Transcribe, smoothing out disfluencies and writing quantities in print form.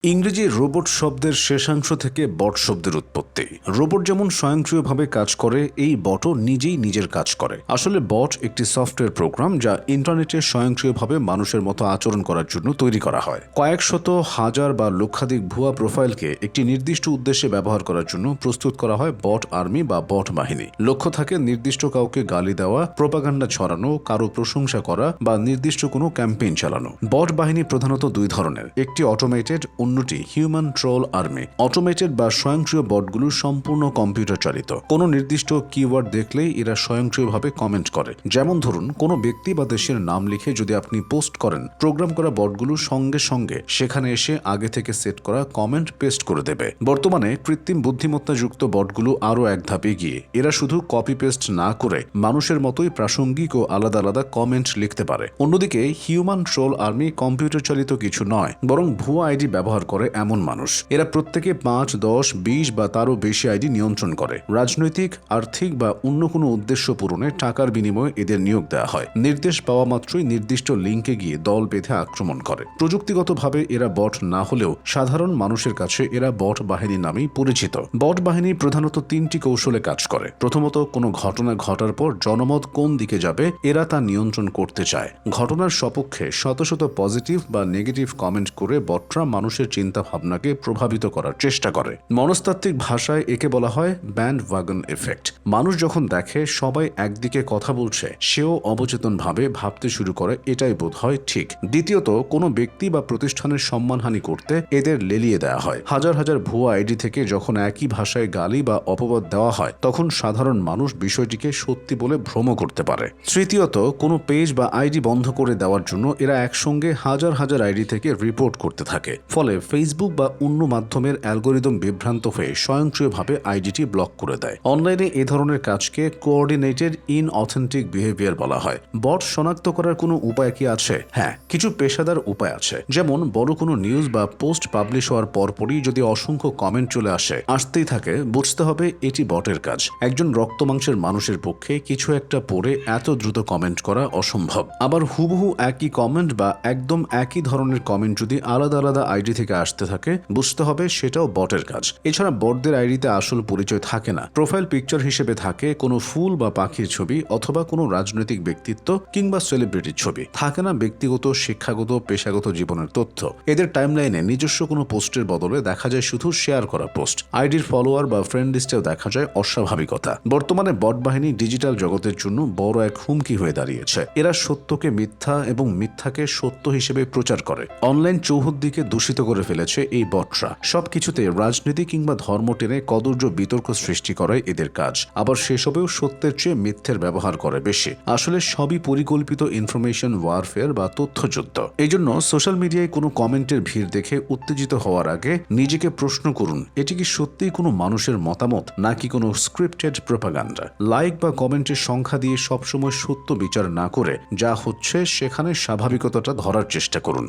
ইংরেজি রোবট শব্দের শেষাংশ থেকে বট শব্দের উৎপত্তি। রোবট যেমন স্বয়ংক্রিয়ভাবে কাজ করে, এই বটও নিজেই নিজের কাজ করে। আসলে বট একটি সফটওয়্যার প্রোগ্রাম যা ইন্টারনেটে স্বয়ংক্রিয়ভাবে মানুষের মতো আচরণ করার জন্য তৈরি করা হয়। কয়েক শত, হাজার বা লক্ষাধিক ভুয়া প্রোফাইলকে একটি নির্দিষ্ট উদ্দেশ্যে ব্যবহার করার জন্য প্রস্তুত করা হয় বট আর্মি বা বট বাহিনী। লক্ষ্য থাকে নির্দিষ্ট কাউকে গালি দেওয়া, প্রোপাগান্ডা ছড়ানো, কারো প্রশংসা করা বা নির্দিষ্ট কোনো ক্যাম্পেইন চালানো। বট বাহিনী প্রধানত দুই ধরনের, একটি অটোমেটেড, অন্যটি হিউম্যান ট্রোল আর্মি। অটোমেটেড বা স্বয়ংক্রিয় বটগুলো সম্পূর্ণ কম্পিউটার চালিত। কোনো নির্দিষ্ট কিওয়ার্ড দেখলেই এরা স্বয়ংক্রিয়ভাবে কমেন্ট করে। যেমন ধরুন, কোনো ব্যক্তি বা দেশের নাম লিখে যদি আপনি পোস্ট করেন, প্রোগ্রাম করা বটগুলো সঙ্গে সঙ্গে সেখানে এসে আগে থেকে সেট করা কমেন্ট পেস্ট করে দেবে। বর্তমানে কৃত্রিম বুদ্ধিমত্তাযুক্ত বটগুলো আরও এক ধাপ এগিয়ে। এরা শুধু কপি পেস্ট না করে মানুষের মতোই প্রাসঙ্গিক ও আলাদা আলাদা কমেন্ট লিখতে পারে। অন্যদিকে হিউম্যান ট্রোল আর্মি কম্পিউটার চালিত কিছু নয়, বরং ভুয়া আইডি ব্যবহার করে এমন মানুষ। এরা প্রত্যেকে 5, 10, 20 বা তারও বেশি আইডি নিয়ন্ত্রণ করে। রাজনৈতিক, আর্থিক বা অন্য কোনো উদ্দেশ্য পূরণে টাকার বিনিময়ে এদের নিয়োগ দেওয়া হয়। নির্দেশ পাওয়া মাত্রই নির্দিষ্ট লিঙ্কে গিয়ে দল বেঁধে আক্রমণ করে। প্রযুক্তিগতভাবে এরা বট না হলেও সাধারণ মানুষের কাছে এরা বট বাহিনী নামেই পরিচিত। বট বাহিনী প্রধানত 3টি কৌশলে কাজ করে। প্রথমত, কোনো ঘটনা ঘটার পর জনমত কোন দিকে যাবে এরা তা নিয়ন্ত্রণ করতে চায়। ঘটনার সপক্ষে শত শত পজিটিভ বা নেগেটিভ কমেন্ট করে বটরা মানুষের চিন্তা ভাবনাকে প্রভাবিত করার চেষ্টা করে। মনস্তাত্ত্বিক ভাষায় একে বলা হয় ব্যান্ড ওয়াগন এফেক্ট। মানুষ যখন দেখে সবাই একদিকে কথা বলছে, সেও অবচেতনভাবে ভাবতে শুরু করে এটাই বোধ হয় ঠিক। দ্বিতীয়ত, কোনো ব্যক্তি বা প্রতিষ্ঠানের সম্মানহানি করতে এদের লেলিয়ে দেওয়া হয়। হাজার হাজার ভুয়া আইডি থেকে যখন একই ভাষায় গালি বা অপবাদ দেওয়া হয়, তখন সাধারণ মানুষ বিষয়টিকে সত্যি বলে ভ্রম করতে পারে। তৃতীয়ত, কোনো পেজ বা আইডি বন্ধ করে দেওয়ার জন্য এরা একসঙ্গে হাজার হাজার আইডি থেকে রিপোর্ট করতে থাকে। ফলে ফেসবুক বা অন্য মাধ্যমের অ্যালগোরিদম বিভ্রান্ত হয়ে স্বয়ংক্রিয়ভাবে আইডিটি ব্লক করে দেয়। অনলাইনে এ ধরনের কাজকে কোঅর্ডিনেটেড ইনঅথেন্টিক বিহেভিয়ার বলা হয়। বট শনাক্ত করার কোনো উপায় কি আছে? হ্যাঁ, কিছু পেশাদার উপায় আছে। যেমন বড় কোনো নিউজ বা পোস্ট পাবলিশ হওয়ার পরপরই যদি অসংখ্য কমেন্ট চলে আসতেই থাকে, বুঝতে হবে এটি বটের কাজ। একজন রক্তমাংসের মানুষের পক্ষে কিছু একটা পড়ে এত দ্রুত কমেন্ট করা অসম্ভব। আবার হুবহু একই কমেন্ট বা একদম একই ধরনের কমেন্ট যদি আলাদা আলাদা আইডি থেকে আসতে থাকে, বুঝতে হবে সেটাও বটের কাজ। এছাড়া বটদের আইডিতে আসল পরিচয় থাকে না। প্রোফাইল পিকচার হিসেবে থাকে কোনো ফুল বা পাখির ছবি অথবা কোনো রাজনৈতিক ব্যক্তিত্ব কিংবা সেলিব্রিটির ছবি। থাকে না ব্যক্তিগত, শিক্ষাগত, পেশাগত জীবনের তথ্য। এদের টাইমলাইনে নিজস্ব কোনো পোস্টের বদলে দেখা যায় শুধু শেয়ার করা পোস্ট। আইডির ফলোয়ার বা ফ্রেন্ড লিস্টেও দেখা যায় অস্বাভাবিকতা। বর্তমানে বট বাহিনী ডিজিটাল জগতের জন্য বড় এক হুমকি হয়ে দাঁড়িয়েছে। এরা সত্যকে মিথ্যা এবং মিথ্যাকে সত্য হিসেবে প্রচার করে। অনলাইন চৌহদ্দিকে দূষিত করে ফেলেছে এই বটরা। সবকিছুতে রাজনীতি কিংবা ধর্ম টেনে কদর্য বিতর্ক সৃষ্টি করাই এদের কাজ। আবার সেসবেও সত্যের চেয়ে মিথ্যের ব্যবহার করে বেশি। আসলে সবই পরিকল্পিত ইনফরমেশন ওয়ারফেয়ার বা তথ্যযুদ্ধ। এই জন্য সোশ্যাল মিডিয়ায় কোনো কমেন্টের ভিড় দেখে উত্তেজিত হওয়ার আগে নিজেকে প্রশ্ন করুন, এটি কি সত্যিই কোনো মানুষের মতামত নাকি কোনো স্ক্রিপ্টেড প্রোপাগান্ডা? লাইক বা কমেন্টের সংখ্যা দিয়ে সবসময় সত্য বিচার না করে যা হচ্ছে সেখানে স্বাভাবিকতাটা ধরার চেষ্টা করুন।